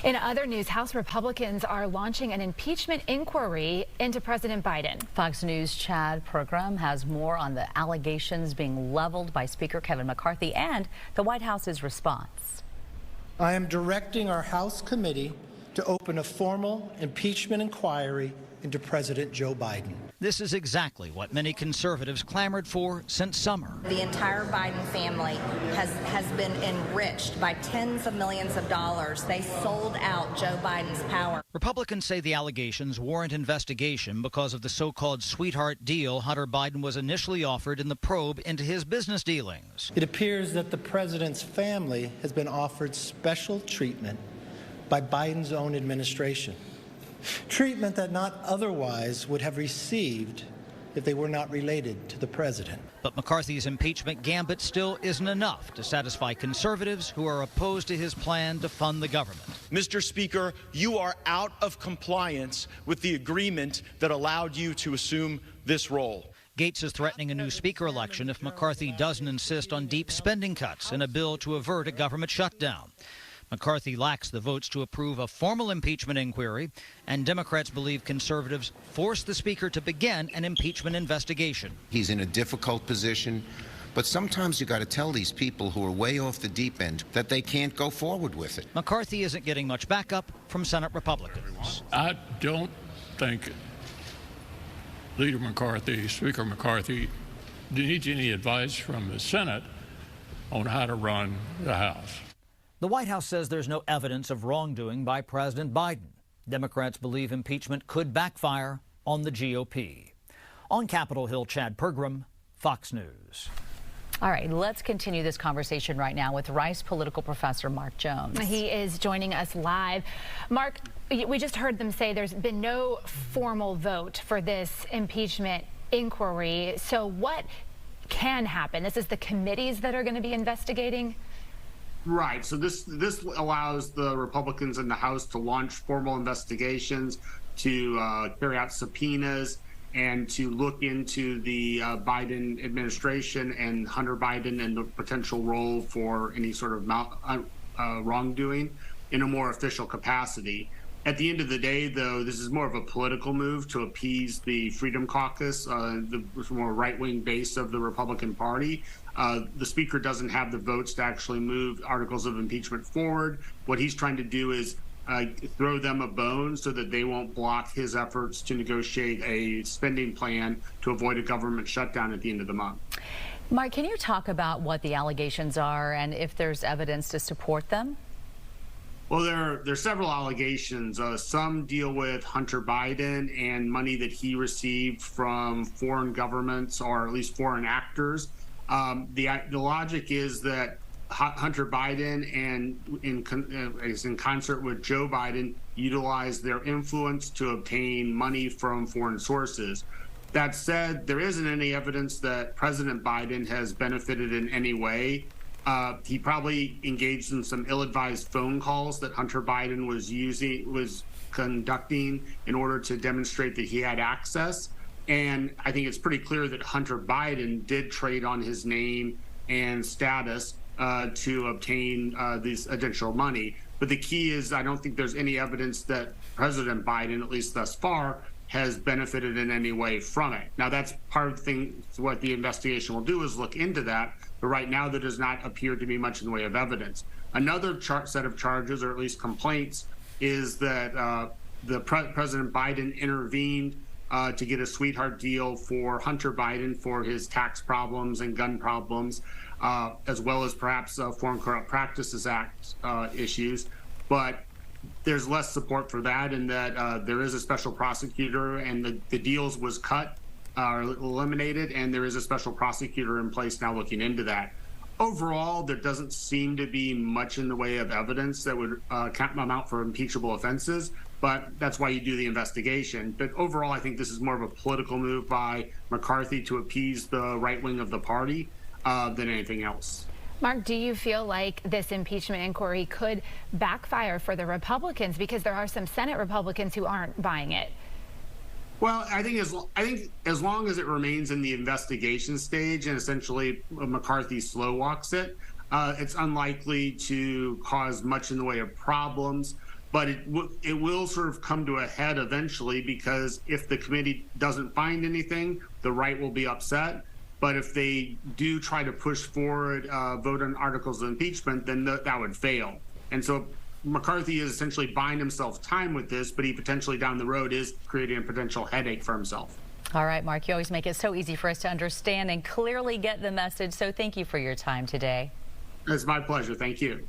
In other news, House Republicans are launching an impeachment inquiry into President Biden. Fox News Chad Pergram has more on the allegations being leveled by Speaker Kevin McCarthy and the White House's response. I am directing our House committee to open a formal impeachment inquiry into President Joe Biden. This is exactly what many conservatives clamored for since summer. The entire Biden family has been enriched by tens of millions of dollars. They sold out Joe Biden's power. Republicans say the allegations warrant investigation because of the so-called sweetheart deal Hunter Biden was initially offered in the probe into his business dealings. It appears that the president's family has been offered special treatment by Biden's own administration. Treatment that not otherwise would have received if they were not related to the president. But McCarthy's impeachment gambit still isn't enough to satisfy conservatives who are opposed to his plan to fund the government. Mr. Speaker, you are out of compliance with the agreement that allowed you to assume this role. Gaetz is threatening a new speaker election if McCarthy doesn't insist on deep spending cuts in a bill to avert a government shutdown. McCarthy lacks the votes to approve a formal impeachment inquiry, and Democrats believe conservatives forced the speaker to begin an impeachment investigation. He's in a difficult position, but sometimes you got to tell these people who are way off the deep end that they can't go forward with it. McCarthy isn't getting much backup from Senate Republicans. I don't think Leader McCarthy, Speaker McCarthy, needs any advice from the Senate on how to run the House. The White House says there's no evidence of wrongdoing by President Biden. Democrats believe impeachment could backfire on the GOP. On Capitol Hill, Chad Pergram, Fox News. All right, let's continue this conversation right now with Rice political professor Mark Jones. He is joining us live. Mark, we just heard them say there's been no formal vote for this impeachment inquiry. So what can happen? This is the committees that are going to be investigating? Right. So this allows the Republicans in the House to launch formal investigations, to carry out subpoenas, and to look into the Biden administration and Hunter Biden and the potential role for any sort of wrongdoing in a more official capacity. At the end of the day, though, this is more of a political move to appease the Freedom Caucus, the more right-wing base of the Republican Party. The Speaker doesn't have the votes to actually move articles of impeachment forward. What he's trying to do is throw them a bone so that they won't block his efforts to negotiate a spending plan to avoid a government shutdown at the end of the month. Mark, can you talk about what the allegations are and if there's evidence to support them? Well, there's several allegations. Some deal with Hunter Biden and money that he received from foreign governments or at least foreign actors. The logic is that Hunter Biden is in concert with Joe Biden utilized their influence to obtain money from foreign sources. That said, there isn't any evidence that President Biden has benefited in any way. He probably engaged in some ill-advised phone calls that Hunter Biden was conducting in order to demonstrate that he had access. And I think it's pretty clear that Hunter Biden did trade on his name and status to obtain this additional money. But the key is I don't think there's any evidence that President Biden, at least thus far, has benefited in any way from it. Now, that's part of the thing, what the investigation will do is look into that. But right now, there does not appear to be much in the way of evidence. Another set of charges, or at least complaints, is that President Biden intervened to get a sweetheart deal for Hunter Biden for his tax problems and gun problems, as well as perhaps Foreign Corrupt Practices Act issues. But there's less support for that, in that there is a special prosecutor and the deals was cut or eliminated, and there is a special prosecutor in place now looking into that. Overall, there doesn't seem to be much in the way of evidence that would amount for impeachable offenses, but that's why you do the investigation. But overall, I think this is more of a political move by McCarthy to appease the right wing of the party than anything else. Mark, do you feel like this impeachment inquiry could backfire for the Republicans, because there are some Senate Republicans who aren't buying it? Well, I think as long as it remains in the investigation stage and essentially McCarthy slow walks it, it's unlikely to cause much in the way of problems. But it will sort of come to a head eventually, because if the committee doesn't find anything, the right will be upset. But if they do try to push forward vote on articles of impeachment, then that would fail. And so McCarthy is essentially buying himself time with this, but he potentially down the road is creating a potential headache for himself. All right, Mark, you always make it so easy for us to understand and clearly get the message. So thank you for your time today. It's my pleasure. Thank you.